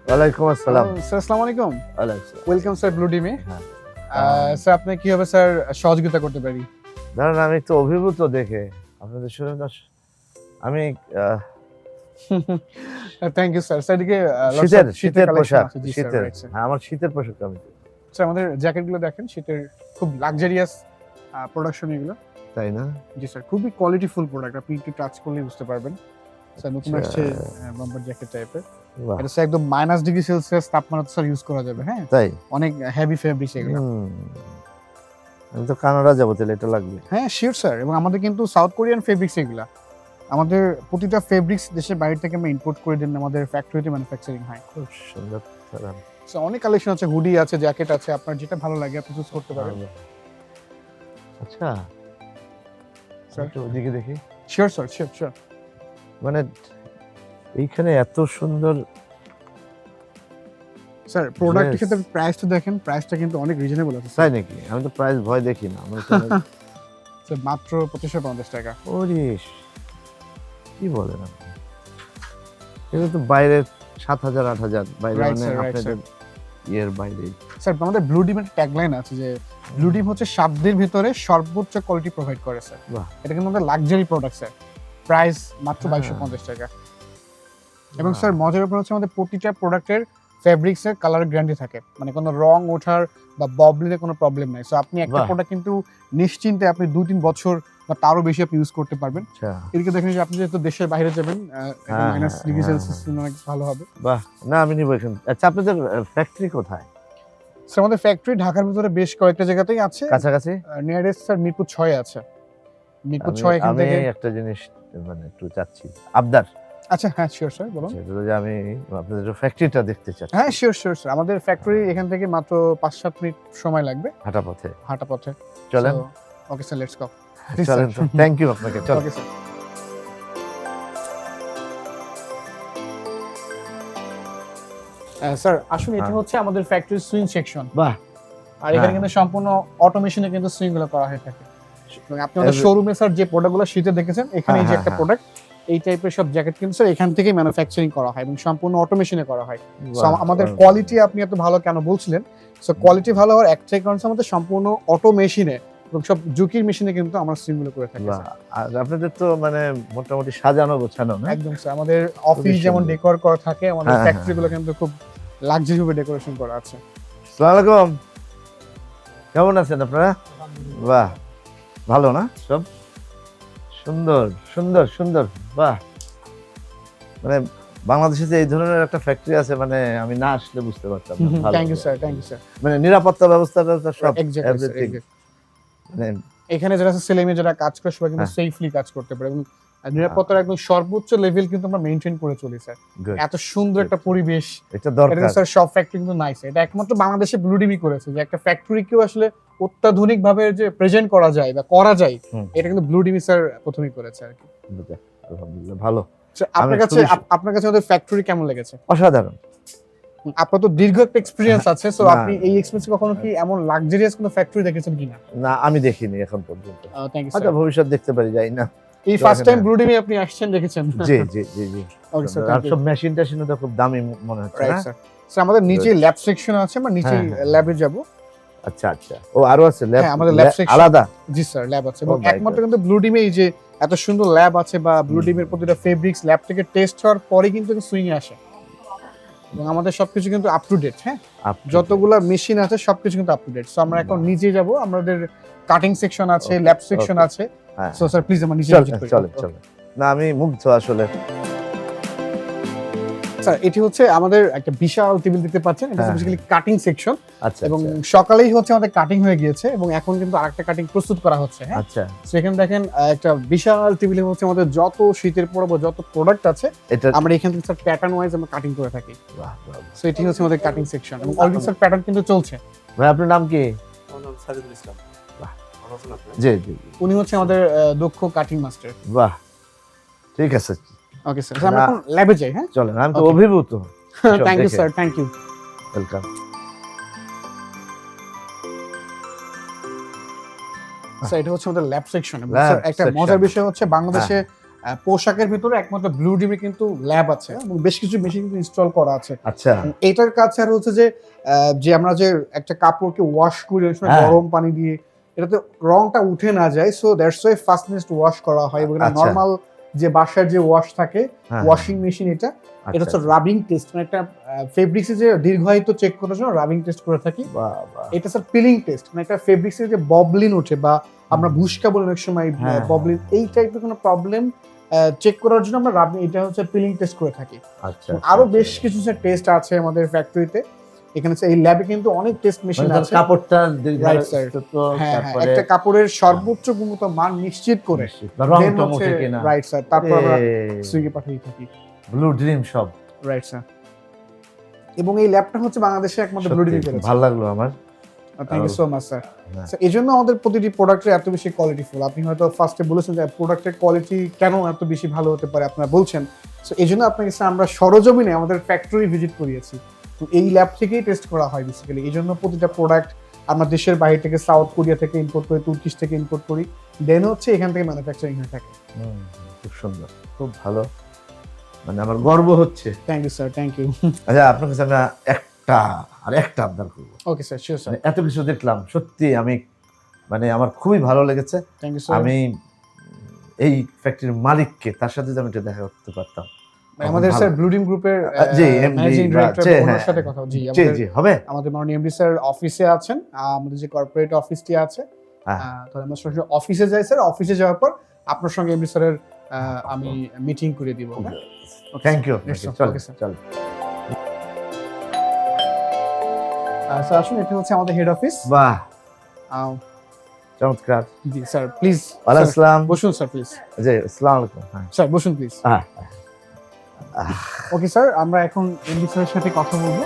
ওয়ালাইকুম আসসালাম। স্যার আসসালামু আলাইকুম। ওয়ালাইকুম আসসালাম। ওয়েলকাম স্যার ব্লু টিমে। হ্যাঁ। স্যার আপনি কিভাবে স্যার সহযোগিতা করতে পারি? ধরেন আমি একটু অভিভূত দেখে আপনাদের শুনে আমি থ্যাংক ইউ স্যার। স্যার এদিকে শীতের কালেকশন পোশাক, আছে। জি স্যার, শীতের রাইট স্যার। হ্যাঁ, আমার শীতের পোশাক আমি স্যার আমাদের জ্যাকেটগুলো দেখেন শীতের খুব লাক্সারিয়াস প্রোডাকশন এগুলো। তাই না? জি স্যার, খুবই কোয়ালিটিফুল প্রোডাক্ট। আপনি একটু টাচ করলেই বুঝতে পারবেন। স্যার নতুন আসছে বাম্পার জ্যাকেট টাইপের। বাহ! এটা স্যার একদম -ডিগ্রি সেলসিয়াস তাপমাত্রা স্যার ইউজ করা যাবে, হ্যাঁ? তাই? অনেক হেভি ফেব্রিক্স এগুলো। আমি তো কানাডা যাবো তাহলে এটা লাগবে। হ্যাঁ, শিওর স্যার। এবং আমাদের কিন্তু সাউথ কোরিয়ান ফেব্রিক্স এগুলা। আমাদের প্রতিটা ফেব্রিক্স দেশের বাইরে থেকে আমরা ইম্পোর্ট করে দেন, আমাদের ফ্যাক্টরিতে ম্যানুফ্যাকচারিং হয়। খুব সুন্দর দারুণ। সো অনেক কালেকশন আছে, হুডি আছে, জ্যাকেট আছে, আপনার যেটা ভালো লাগে আপনি চুজ করতে পারেন। আচ্ছা, স্যার একটু ওদিকে দেখি। Sure sir, sure. মানে এইখানে এত সুন্দর স্যার প্রোডাক্টের Dress। ক্ষেত্রে প্রাইসটা দেখেন, প্রাইসটা কিন্তু অনেক রিজনেবল আছে তাই স্যার। নাকি? আমি তো প্রাইস ভয় দেখি না। আমি তো স্যার মাত্র 2550 টাকা। ওরিস কি বলেন আপনি? এগুলো তো বাইরে ৭,০০০ ৮,০০০ বাইরে Right, মানে sir, right, আপনাদের ইয়ের বাইরে। স্যার আমাদের ব্লু ডিমের ট্যাগলাইন আছে যে ব্লু ডিম হচ্ছে সাধ্যের ভিতরে সর্বোচ্চ কোয়ালিটি প্রোভাইড করে স্যার। বাহ! এটা কিন্তু আমাদের লাক্সারি প্রোডাক্ট স্যার। প্রাইস মাত্র হ্যাঁ। 2250 টাকা। এবং স্যার মজার ব্যাপার হচ্ছে আমাদের প্রতিটা প্রোডাক্টের ফেব্রিক্সের কালার গ্যারান্টি থাকে, মানে কোনো রং ওঠার বা ববলিংয়ের কোনো প্রবলেম নাই। সো আপনি একটা বাহ! প্রোডাক্ট কিন্তু নিশ্চিন্তে আপনি 2-3 বছর বা তারও বেশি আপনি ইউজ করতে পারবেন। আচ্ছা, এদিকে দেখেন যে আপনি যেহেতু দেশের বাইরে যাবেন, হ্যাঁ, মাইনাস হ্যাঁ, ডিগ্রি হ্যাঁ, সেলসিয়াস অনেক ভালো হবে। বাহ! না আমি নিবো এখান। আচ্ছা আপনাদের ফ্যাক্টরি কোথায়? স্যার আমাদের ফ্যাক্টরি ঢাকার ভিতরে বেশ কয়েকটা জায়গাতেই আছে। কাছাকাছি? নিয়ারেস্ট স্যার মিরপুর 6 আছে। মিরপুর 6 এখান আমি থেকে। একটা জিনিস মানে একটু চাচ্ছি। আবদার। আচ্ছা হ্যাঁ, শিওর স্যার, বলুন। সেটা হলো যে আমি আপনাদের ফ্যাক্টরিটা দেখতে চাচ্ছি। হ্যাঁ, শিওর স্যার। আমাদের ফ্যাক্টরি এখান থেকে মাত্র 5-7 মিনিট সময় লাগবে হাঁটা পথে। হাঁটা পথে। চলেন। Okay sir, let's go. চলেন তো। থ্যাংক ইউ আপনাকে। চলেন। Okay sir. স্যার আসুন, এটা হ্যাঁ। হচ্ছে আমাদের ফ্যাক্টরি সুইং সেকশন। বাহ! আর এখানে হ্যাঁ। কিন্তু সম্পূর্ণ অটোমেশনে কিন্তু সুইং গুলো করা হয়ে থাকে। এবং আপনি আমাদের Every- শোরুমে স্যার যে প্রোডাক্টগুলো শীতে দেখেছেন, এখানে এই যে হ্যাঁ, একটা হ্যাঁ, প্রোডাক্ট, এই টাইপের সব জ্যাকেট কিন্তু স্যার এখান থেকেই ম্যানুফ্যাকচারিং করা হয় এবং সম্পূর্ণ অটোমেশনে করা হয়। সো বাহ! আমাদের বাহ! কোয়ালিটি আপনি এত ভালো কেন বলছিলেন? সো কোয়ালিটি ভালো হওয়ার একটাই কারণ হচ্ছে আমাদের সম্পূর্ণ অটো মেশিনে এবং সব জুকির মেশিনে কিন্তু আমরা সুইং গুলো করে থাকি বাহ! স্যার। আর আপনাদের তো মানে মোটামুটি সাজানো গোছানো না? একদম স্যার, আমাদের অফিস যেমন সুন্দর। ডেকোর করা থাকে, আমাদের হ্যাঁ, ফ্যাক্টরি গুলো হ্যাঁ। কিন্তু খুব লাক্সারি ভাবে ডেকোরেশন করা আছে। আসসালামু আলাইকুম। কেমন আছেন আপনারা? বাহ! ভালো না সব? সুন্দর। বাহ! মানে বাংলাদেশে যে এই ধরনের একটা ফ্যাক্টরি আছে মানে আমি না আসলে বুঝতে পারতাম না। ভালো থ্যাংক ইউ লাগে। Sir, thank you sir. মানে নিরাপত্তা ব্যবস্থাটা তো সব এক্স্যাক্টলি স্যার, everything মানে এখানে যারা ছেলেমেয়ে যারা কাজ করে সবাই কিন্তু হ্যাঁ। সেফলি কাজ করতে পারে এবং নিরাপত্তার একদম সর্বোচ্চ লেভেল কিন্তু আমরা মেইনটেইন করে চলি স্যার। good. এত সুন্দর একটা পরিবেশ, এটা এটা দরকার। স্যার সব ফ্যাক্টরি কিন্তু নাই স্যার। এটা একমাত্র বাংলাদেশে ব্লু ডিমই করেছে যে একটা ফ্যাক্টরিকেও আসলে অত্যাধুনিক ভাবে যে প্রেজেন্ট করা যায় বা করা যায়, হুম। এটা কিন্তু ব্লু ডিমই স্যার প্রথমেই করেছে আর কি। আলহামদুলিল্লাহ ভালো। স্যার, আপনার কাছে খুবই আপনার কাছে আমাদের ফ্যাক্টরি কেমন লেগেছে? অসাধারণ। আপনার তো দীর্ঘ একটা এক্সপেরিয়েন্স আছে, সো না। আপনি এই এক্সপেরিয়েন্স কখনো কি এমন লাক্সারিয়াস কোনো ফ্যাক্টরি দেখেছেন কিনা? না আমি দেখিনি এখন পর্যন্ত। থ্যাংক ইউ হয়তো স্যার। ভবিষ্যৎ দেখতে পারি যাই না। এই তো ফার্স্ট টাইম এখানে- ব্লু ডিমে আপনি আসছেন, দেখেছেন? জি। ওকে স্যার, আর থ্যাংক ইউ। সব মেশিন টেশিনও তো খুব দামি মনে হচ্ছে রাইট না? স্যার। স্যার আমাদের নিচে ল্যাব সেকশন আছে, আমরা নিচে হ্যাঁ। ল্যাবে যাব। আচ্ছা। ও আরো আছে ল্যাব? হ্যাঁ, আমাদের lab section- আলাদা? জি স্যার, ল্যাব আছে এবং Oh my একমাত্র God. কিন্তু ব্লু ডিমে এই যে এত সুন্দর ল্যাব আছে বা ব্লু ডিমের প্রতিটা ফেব্রিক্স ল্যাব থেকে টেস্ট হওয়ার পরে কিন্তু সুইং এ আসে এবং আমাদের সবকিছু কিন্তু আপ টু ডেট। হ্যাঁ, যতগুলা মেশিন আছে সবকিছু কিন্তু আপ টু ডেট। সো আমরা এখন বাহ। নিচে যাব, আমাদের কাটিং সেকশন আছে, Okay, ল্যাব সেকশন okay. আছে। হ্যাঁ। সো স্যার প্লিজ আমার নিচে ভিজিট করি। চলে। না আমি মুগ্ধ আসলে। স্যার এটি হচ্ছে আমাদের একটা বিশাল টেবিল দেখতে পাচ্ছেন, এটা হ্যাঁ। বেসিক্যালি কাটিং সেকশন আচ্ছা এবং সকালেই হচ্ছে আমাদের কাটিং হয়ে গিয়েছে এবং এখন কিন্তু আরেকটা কাটিং প্রস্তুত করা হচ্ছে। হ্যাঁ, আচ্ছা। সেখানে দেখেন একটা বিশাল টেবিলে হচ্ছে আমাদের যত শীতের পরব যত প্রোডাক্ট আছে এটা আমরা এখান থেকে স্যার প্যাটার্ন ওয়াইজ আমরা কাটিং করে থাকি। বাহ। সো এটি হচ্ছে আমাদের কাটিং সেকশন এবং অলরেডি স্যার প্যাটার্ন কিন্তু চলছে। ভাই আপনার নাম কি? আমার নাম সাজিদুল ইসলাম। বাহ। ভালো আছেন আপনি? জি। উনি হচ্ছে আমাদের দক্ষ কাটিং মাস্টার। বাহ। ঠিক আছে। ওকে স্যার, আমরা এখন ল্যাবে যাই। হ্যাঁ, চলেন আমি তো Okay. অভিভূত। থ্যাংক ইউ দেখে। Sir, thank you. Welcome. Sir এটা হচ্ছে আমাদের ল্যাব সেকশন এবং Lab স্যার একটা section. মজার বিষয় হচ্ছে বাংলাদেশে পোশাকের ভিতরে একমাত্র ব্লু ডিমে কিন্তু ল্যাব আছে এবং বেশ কিছু মেশিন কিন্তু ইনস্টল করা আছে। আচ্ছা এটার কাছে আর হচ্ছে যে আমরা যে একটা কাপড়কে ওয়াশ করি ওই সময় হ্যাঁ। গরম পানি দিয়ে এটাতে রংটা উঠে না যায়, so that's why fastest wash করা হয়। এবং আচ্ছা। নর্মাল যে বাসার যে ওয়াশ থাকে হ্যাঁ, ওয়াশিং মেশিন এটা আচ্ছা, হচ্ছে রাবিং টেস্ট, মানে একটা ফেব্রিক্সে যে দীর্ঘায়িত চেক করার জন্য রাবিং টেস্ট করে থাকি। বাহ, বাহ। এটা স্যার পিলিং টেস্ট, মানে একটা ফেব্রিক্সে যে ববলিন ওঠে বা আমরা ভুস্কা বলি অনেক সময় হ্যাঁ, ববলিন, এই টাইপের কোনো প্রবলেম চেক করার জন্য আমরা রাবিং, এটা হচ্ছে পিলিং টেস্ট করে থাকি। আচ্ছা আরো আচ্ছা, বেশ আচ্ছা। কিছু টেস্ট আছে আমাদের ফ্যাক্টরিতে। এখানে এই ল্যাবে কিন্তু অনেক টেস্ট মেশিন মানে আছে। কাপড়টা Right, sir. হ্যাঁ, তারপরে একটা কাপড়ের সর্বোচ্চ গুণগত মান নিশ্চিত করে রং টং ওঠে কিনা, রাইট স্যার, তারপর আমরা সুইগে পাঠিয়ে থাকি। ব্লু ড্রিম সব রাইট স্যার। এবং এই ল্যাবটা হচ্ছে বাংলাদেশে একমাত্র ব্লু ডিম করেছে। ভালো লাগলো আমার। Thank you so much sir. হ্যাঁ। স্যার এই জন্য আমাদের প্রতিটি প্রোডাক্টের এত বেশি কোয়ালিটিফুল। আপনি হয়তো ফার্স্টে বলেছেন যে প্রোডাক্টের কোয়ালিটি কেন এত বেশি ভালো হতে পারে, আপনারা বলছেন। সো এই জন্য আপনাকে স্যার আমরা সরজমিনে আমাদের ফ্যাক্টরি ভিজিট করিয়েছি, তো এই ল্যাব থেকেই টেস্ট করা হয় বেসিক্যালি। এই জন্য প্রতিটা প্রোডাক্ট আমরা দেশের বাইরে থেকে, সাউথ কোরিয়া থেকে ইম্পোর্ট করি, তুর্কিশ থেকে ইম্পোর্ট করি, দেন হচ্ছে এখান থেকে ম্যানুফ্যাকচারিং হয়ে থাকে। খুব সুন্দর, খুব ভালো, মানে আমার গর্ব হচ্ছে। Thank you sir, thank you. আচ্ছা আপনার কাছে আমি একটা আবদার করবো। Okay sir, sure sir. মানে এত কিছু দেখলাম, সত্যি আমি মানে আমার খুবই ভালো লেগেছে। Thank you sir. আমি এই ফ্যাক্টরির মালিককে, তার সাথে যদি আমি একটু দেখা করতে পারতাম। আমাদের ভালো। স্যার ব্লু ডিম গ্রুপের জি, MD ম্যানেজিং বা ডিরেক্টর যে, ওনার হ্যাঁ। সাথে কথা। জি, জি আমাদের জি হবে। আমাদের মাননীয় এমডি স্যার অফিসে আছেন, আমাদের যে কর্পোরেট অফিসটি আছে, হ্যাঁ। তাহলে আমরা সরাসরি অফিসে যাই স্যার। অফিসে যাওয়ার পর আপনার সঙ্গে এমডি স্যারের আমি মিটিং করে দিব। Thank you. Yes, sir. চল Okay, sir. চল। স্যার আসুন, এটা হচ্ছে আমাদের হেড অফিস। বাহ, চমৎকার। জি স্যার, প্লিজ ওয়ালাইকুম আসসালাম। বসুন স্যার, প্লিজ জি, আসসালামু আলাইকুম। হ্যাঁ। স্যার, বসুন প্লিজ। হ্যাঁ। ওকে স্যার, আমরা এখন এমডি স্যারের সাথে কথা বলবো।